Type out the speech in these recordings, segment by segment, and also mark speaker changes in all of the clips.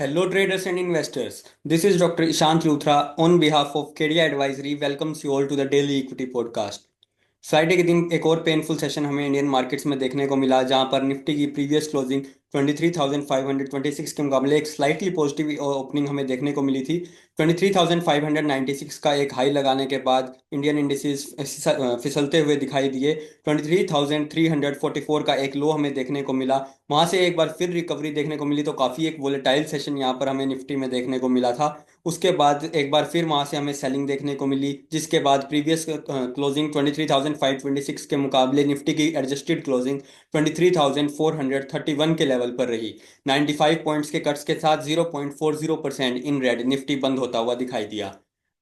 Speaker 1: Hello traders and investors. This is Dr. Ishant Luthra on behalf of KDI Advisory welcomes you all to the Daily Equity Podcast. Friday के दिन एक और painful session हमें Indian markets में देखने को मिला जहां पर निफ्टी की प्रीवियस क्लोजिंग 23,526 के मुकाबले एक स्लाइटली पॉजिटिव ओपनिंग हमें देखने को मिली थी। 23,596 का एक हाई लगाने के बाद इंडियन इंडिसेस फिसलते हुए दिखाई दिए। 23,344 का एक लो हमें देखने को मिला। वहां से एक बार फिर रिकवरी देखने को मिली तो काफ़ी एक वोलेटाइल सेशन यहाँ पर हमें निफ्टी में देखने को मिला था। उसके बाद एक बार फिर वहां से हमें सेलिंग देखने को मिली, जिसके बाद प्रीवियस क्लोजिंग 23,526 के मुकाबले निफ्टी की एडजस्टेड क्लोजिंग 23,431 के लेवल पर रही। 95 पॉइंट्स के कट्स के साथ 0.40% इन रेड निफ्टी बंद होता हुआ दिखाई दिया।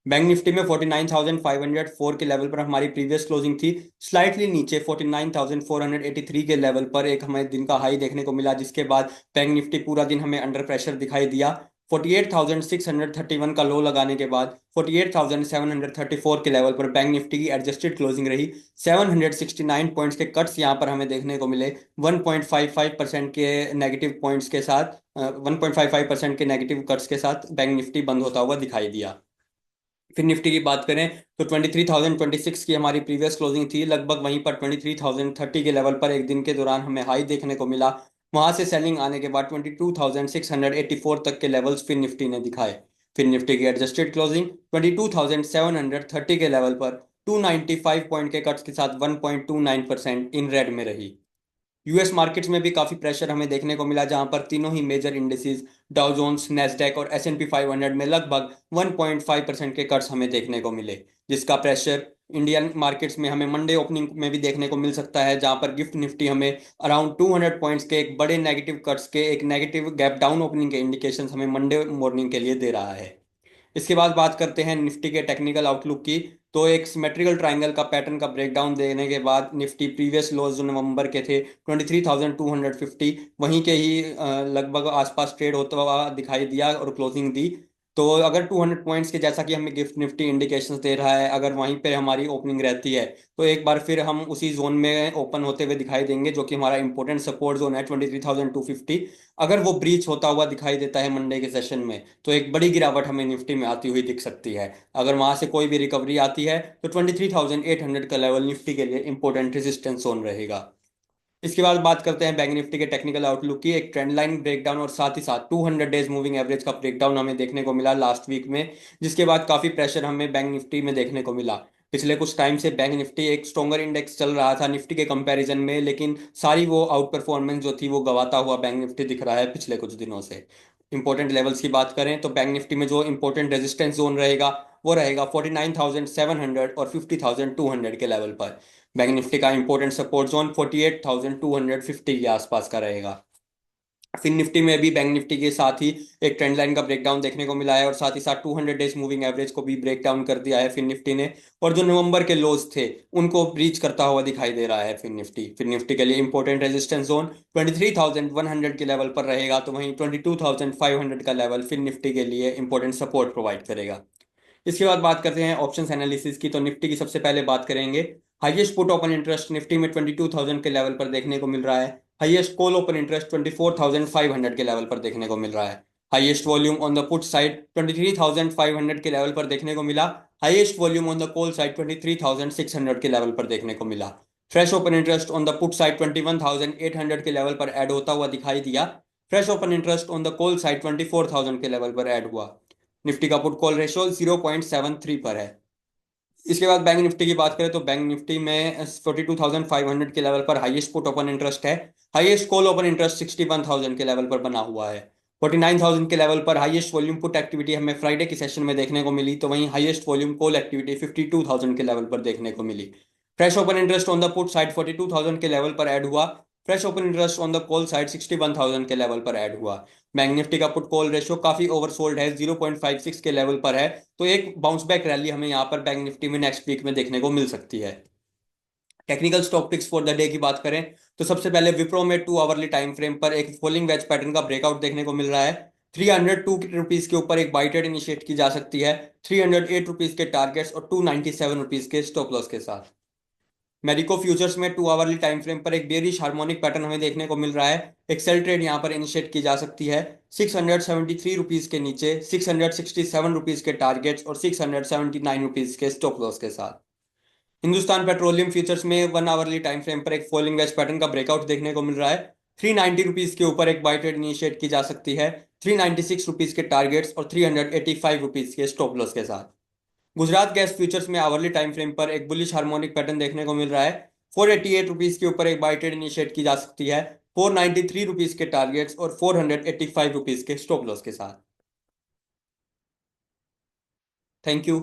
Speaker 1: बैंक निफ्टी में 49,504 के लेवल पर हमारी प्रीवियस क्लोजिंग थी। स्लाइटली नीचे 49,483 के लेवल पर एक हमें दिन का हाई देखने को मिला, जिसके बाद बैंक निफ्टी पूरा दिन हमें अंडर प्रेशर दिखाई दिया। 48,631 का लो लगाने के बाद 48,734 के लेवल पर बैंक निफ्टी की एडजस्टेड क्लोजिंग रही। 769 पॉइंट्स के कट्स यहाँ पर हमें देखने को मिले। 1.55% के नेगेटिव पॉइंट्स के साथ 1.55% के नेगेटिव कट्स के साथ बैंक निफ्टी बंद होता हुआ दिखाई दिया। फिर निफ्टी की बात करें तो 23,026 की हमारी प्रीवियस क्लोजिंग थी। लगभग वहीं पर 23,030 के लेवल पर एक दिन के दौरान हमें हाई देखने को मिला। वहां से सेलिंग आने के बाद 22,684 तक के लेवल्स फिर निफ्टी ने दिखाए। फिर निफ्टी की एडजस्टेड क्लोजिंग 22,730 के लेवल पर 295 पॉइंट के कट्स के साथ 1.29% इन रेड में रही। यूएस मार्केट्स में भी काफी प्रेशर हमें देखने को मिला, जहां पर तीनों ही major indices Dow Jones, Nasdaq और S&P 500 में लगभग 1.5% के कट्स हमें देखने को मिले, जिसका प्रेशर इंडियन मार्केट्स में हमें मंडे ओपनिंग में भी देखने को मिल सकता है, जहां पर गिफ्ट निफ्टी हमें अराउंड 200 पॉइंट्स के एक बड़े नेगेटिव कट्स के एक नेगेटिव गैप डाउन ओपनिंग के इंडिकेशन हमें मंडे मॉर्निंग के लिए दे रहा है। इसके बाद बात करते हैं निफ्टी के टेक्निकल आउटलुक की। तो एक सिमेट्रिकल ट्रायंगल का पैटर्न का ब्रेकडाउन देने के बाद निफ्टी प्रीवियस लोज जो नवंबर के थे 23,250 वहीं के ही लगभग आसपास ट्रेड होता हुआ दिखाई दिया और क्लोजिंग दी। तो अगर 200 पॉइंट्स के जैसा कि हमें गिफ्ट निफ्टी इंडिकेशंस दे रहा है, अगर वहीं पे हमारी ओपनिंग रहती है तो एक बार फिर हम उसी जोन में ओपन होते हुए दिखाई देंगे, जो कि हमारा इंपॉर्टेंट सपोर्ट जोन है 23,250। अगर वो ब्रीच होता हुआ दिखाई देता है मंडे के सेशन में तो एक बड़ी गिरावट हमें निफ्टी में आती हुई दिख सकती है। अगर वहां से कोई भी रिकवरी आती है तो 23,800 का लेवल निफ्टी के लिए इंपॉर्टेंट रेजिस्टेंस जोन रहेगा। इसके बाद बात करते हैं बैंक निफ्टी के टेक्निकल आउटलुक की। एक ट्रेंड लाइन ब्रेकडाउन और साथ ही साथ 200 डेज मूविंग एवरेज का ब्रेकडाउन हमें देखने को मिला लास्ट वीक में, जिसके बाद काफी प्रेशर हमें बैंक निफ्टी में देखने को मिला। पिछले कुछ टाइम से बैंक निफ्टी एक स्ट्रॉन्गर इंडेक्स चल रहा था निफ्टी के कंपैरिजन में, लेकिन सारी वो आउट परफॉर्मेंस जो थी वो गवाता हुआ बैंक निफ्टी दिख रहा है पिछले कुछ दिनों से। इंपॉर्टेंट लेवल्स की बात करें तो बैंक निफ्टी में जो इंपॉर्टेंट रेजिस्टेंस जोन रहेगा वो रहेगा 49,700 और 50,200 के लेवल पर। बैंक निफ्टी का इंपॉर्टेंट सपोर्ट जोन 48,250 के आसपास का रहेगा। फिन निफ्टी में भी बैंक निफ्टी के साथ ही एक ट्रेंड लाइन का ब्रेकडाउन देखने को मिला है और साथ ही साथ 200 डेज मूविंग एवरेज को भी ब्रेक डाउन कर दिया है फिन निफ्टी ने। और जो नवंबर के लोज थे उनको ब्रीच करता हुआ दिखाई दे रहा है फिन निफ्टी के लिए इंपॉर्टेंट रेजिस्टेंस जोन 23,100 के लेवल पर रहेगा, तो वहीं 22,500 का लेवल फिन निफ्टी के लिए इंपॉर्टेंट सपोर्ट प्रोवाइड करेगा। इसके बाद बात करते हैं ऑप्शंस एनालिसिस की। तो निफ्टी की सबसे पहले बात करेंगे। Highest put open interest Nifty में 22,000 के लेवल पर देखने को मिल रहा है। हाईएस्ट कॉल ओपन इंटरेस्ट 24,500 के लेवल पर देखने को मिल रहा है। Highest volume on the put side 23,500 के लेवल पर देखने को मिला। Highest volume on the call side 23,600 के लेवल पर देखने को मिला। Fresh open interest on the put side 21,800 के लेवल पर ऐड होता हुआ दिखाई दिया। Fresh open interest on the call side 24,000 के लेवल पर ऐड हुआ। निफ्टी का पुट कॉल रेशियो 0.73 पर है। इसके बाद बैंक निफ्टी की बात करें तो बैंक निफ्टी में 42,500 के लेवल पर हाईएस्ट पुट ओपन इंटरेस्ट है। हाईएस्ट कॉल ओपन इंटरेस्ट 61,000 के लेवल पर बना हुआ है। 49,000 के लेवल पर हाईएस्ट वॉल्यूम पुट एक्टिविटी हमें फ्राइडे की सेशन में देखने को मिली, तो वहीं हाईएस्ट वॉल्यूम कॉल एक्टिविटी 52,000 के लेवल पर देखने को मिली। Fresh open interest on the put side 42,000 के लेवल पर ऐड हुआ। Fresh open interest on the call side 61,000 के लेवल पर ऐड हुआ। बैंक निफ्टी का पुट कॉल रेशियो काफी ओवरसोल्ड है, 0.56 के लेवल पर है। तो एक बाउंस बैक रैली हमें यहाँ पर बैंक निफ्टी में नेक्स्ट वीक में देखने को मिल सकती है। Technical stock picks for the day की बात करें तो सबसे पहले विप्रो में 2 आवरली टाइम फ्रेम पर एक फॉलिंग वेज पैटर्न का ब्रेकआउट देखने को मिल रहा है। 302 रुपीज के ऊपर एक बाई ट्रेड इनिशिएट की जा सकती है 308 रुपीज के टारगेट्स और 297 रुपीज के स्टॉप लॉस के साथ। मेरिको फ्यूचर्स में 2 आवरली टाइम फ्रेम पर एक बेरिश हार्मोनिक पैटर्न हमें देखने को मिल रहा है। एक सेल ट्रेड यहाँ पर इनिशिएट की जा सकती है 673 रुपीज के नीचे, 667 रुपीज के टारगेट्स और 679 रुपीज के स्टॉप लॉस के साथ। हिंदुस्तान पेट्रोलियम फ्यूचर्स में 1 आवरली टाइम फ्रेम पर एक फॉलिंग वेज पैटर्न का ब्रेकआउट देखने को मिल रहा है। 390 रुपीज के ऊपर एक बाय ट्रेड इनिशिएट की जा सकती है 396 रुपीज के टारगेट्स और 385 रुपीज के स्टॉप लॉस के साथ। गुजरात गैस फ्यूचर्स में आवरली टाइम फ्रेम पर एक बुलिश हार्मोनिक पैटर्न देखने को मिल रहा है। 488 रुपीज के ऊपर एक बाय ट्रेड इनिशिएट की जा सकती है 493 रुपीज के टारगेट्स और 485 रुपीज के स्टॉप लॉस के साथ। Thank you.